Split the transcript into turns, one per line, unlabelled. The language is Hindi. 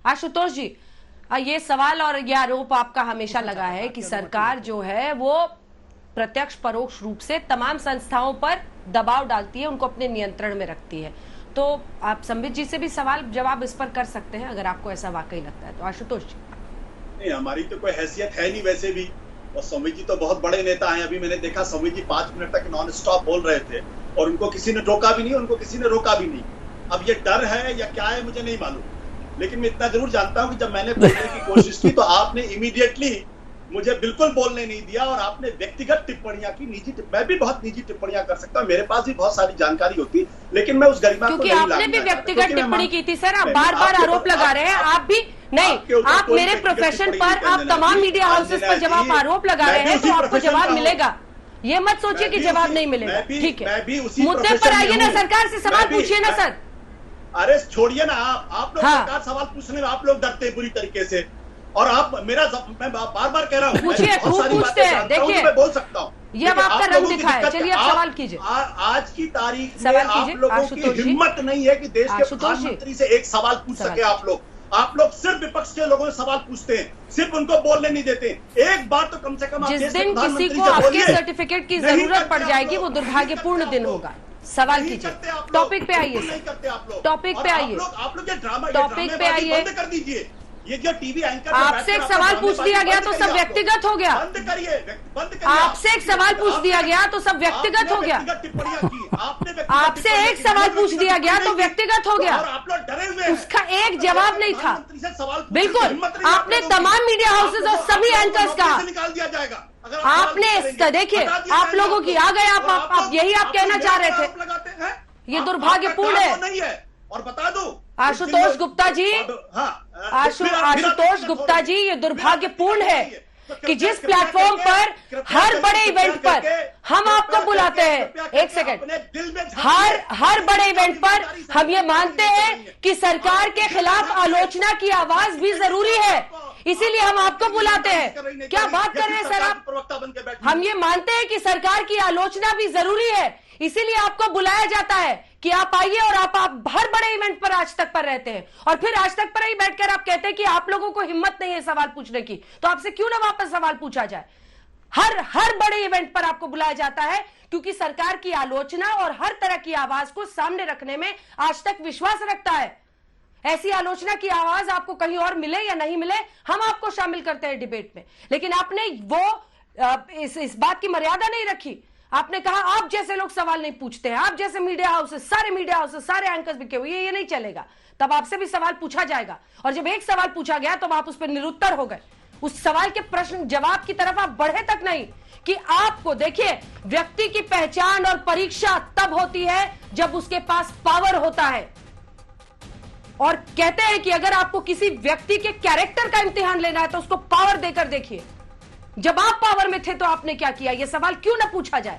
आशुतोष जी, ये सवाल और ये आरोप आपका हमेशा लगा है कि सरकार जो है वो प्रत्यक्ष परोक्ष रूप से तमाम संस्थाओं पर दबाव डालती है, उनको अपने नियंत्रण में रखती है। तो आप संबित जी से भी सवाल जवाब इस पर कर सकते हैं अगर आपको ऐसा वाकई लगता है तो। आशुतोष जी।
नहीं, हमारी तो कोई हैसियत है नहीं वैसे भी, और संबित जी तो बहुत बड़े नेता हैं। अभी मैंने देखा संबित जी 5 मिनट तक नॉन स्टॉप बोल रहे थे और उनको किसी ने टोका भी नहीं, उनको किसी ने रोका भी नहीं। अब ये डर है या क्या है मुझे नहीं मालूम, लेकिन मैं इतना जरूर जानता हूं कि जब मैंने बोलने की कोशिश की तो आपने इमीडिएटली मुझे बिल्कुल बोलने नहीं दिया और आपने व्यक्तिगत टिप्पणियां की, मैं भी बहुत निजी टिप्पणियां कर सकता हूं, मेरे पास भी बहुत सारी जानकारी होती, लेकिन मैं उस गरिमा को नहीं
क्योंकि आपने भी व्यक्तिगत टिप्पणी की थी सर। आप बार बार आरोप लगा रहे हैं। आप भी नहीं, आप मेरे प्रोफेशन पर, आप तमाम मीडिया हाउसेस पर जब आप आरोप लगा रहे हैं तो आपको जवाब मिलेगा। ये मत सोचिए कि जवाब नहीं मिलेगा। ठीक है, मुद्दे पर आइए ना, सरकार से सवाल पूछिए ना सर।
अरे छोड़िए ना, आप लोग सरकार सवाल पूछने में आप लोग डरते हैं बुरी तरीके से, और आप मैं बार बार कह रहा हूँ,
पूछिए, खूब पूछते हैं। देखिए,
मैं बोल सकता हूँ,
ये अब आपका रंग दिखा है। चलिए आप सवाल कीजिए।
आज की तारीख में आप लोगों की हिम्मत नहीं है कि देश के प्रधानमंत्री से एक सवाल पूछ सके। आप लोग सिर्फ विपक्ष के लोगों से सवाल पूछते हैं, सिर्फ उनको बोलने नहीं देते। एक बार तो कम से कम
जिस दिन किसी को आपके सर्टिफिकेट की जरूरत पड़ जाएगी वो दुर्भाग्यपूर्ण दिन होगा। सवाल कीजिए, टॉपिक पे आइए, टॉपिक पे आइए, टॉपिक पे आइए।
बंद कर दीजिए ये जो टीवी एंकर,
आपसे एक सवाल पूछ दिया गया तो सब व्यक्तिगत हो गया।
बंद करिए,
आपसे एक सवाल पूछ दिया गया तो सब व्यक्तिगत हो गया। आपसे एक सवाल पूछ दिया गया तो व्यक्तिगत हो गया।
आप लोग डरे हुए,
उसका एक जवाब नहीं था। बिल्कुल, आपने तमाम मीडिया हाउसेज और सभी एंकर्स कहा,
निकाल दिया जाएगा।
आपने देखिए, आप लोगों की आ गए, आप यही आप कहना चाह रहे थे। ये दुर्भाग्यपूर्ण है।
और बता दो
आशुतोष गुप्ता जी, आशुतोष गुप्ता जी, ये दुर्भाग्यपूर्ण है कि जिस प्लेटफॉर्म पर हर बड़े इवेंट पर हम आपको बुलाते हैं, एक सेकंड, हर बड़े इवेंट पर हम ये मानते हैं कि सरकार के खिलाफ आलोचना की आवाज भी जरूरी है, इसीलिए हम आपको बुलाते हैं। क्या बात कर रहे हैं सर आप? हम ये मानते हैं कि सरकार की आलोचना भी जरूरी है, इसीलिए आपको बुलाया जाता है कि आप आइए, और आप हर बड़े इवेंट पर आज तक पर रहते हैं, और फिर आज तक पर ही बैठकर आप कहते हैं कि आप लोगों को हिम्मत नहीं है सवाल पूछने की। तो आपसे क्यों ना वापस सवाल पूछा जाए? हर बड़े इवेंट पर आपको बुलाया जाता है क्योंकि सरकार की आलोचना और हर तरह की आवाज को सामने रखने में आज तक विश्वास रखता है। ऐसी आलोचना की आवाज आपको कहीं और मिले या नहीं मिले, हम आपको शामिल करते हैं डिबेट में, लेकिन आपने वो इस बात की मर्यादा नहीं रखी। आपने कहा आप जैसे लोग सवाल नहीं पूछते हैं, आप जैसे मीडिया हाउसेस, सारे मीडिया हाउसेस, सारे एंकर्स बिके हुए, ये नहीं चलेगा। तब आपसे भी सवाल पूछा जाएगा, और जब एक सवाल पूछा गया तो आप उस पर निरुत्तर हो गए। उस सवाल के प्रश्न जवाब की तरफ आप बढ़े तक नहीं कि आपको, देखिए, व्यक्ति की पहचान और परीक्षा तब होती है जब उसके पास पावर होता है, और कहते हैं कि अगर आपको किसी व्यक्ति के कैरेक्टर का इम्तिहान लेना है तो उसको पावर देकर देखिए। जब आप पावर में थे तो आपने क्या किया? यह सवाल क्यों ना पूछा जाए?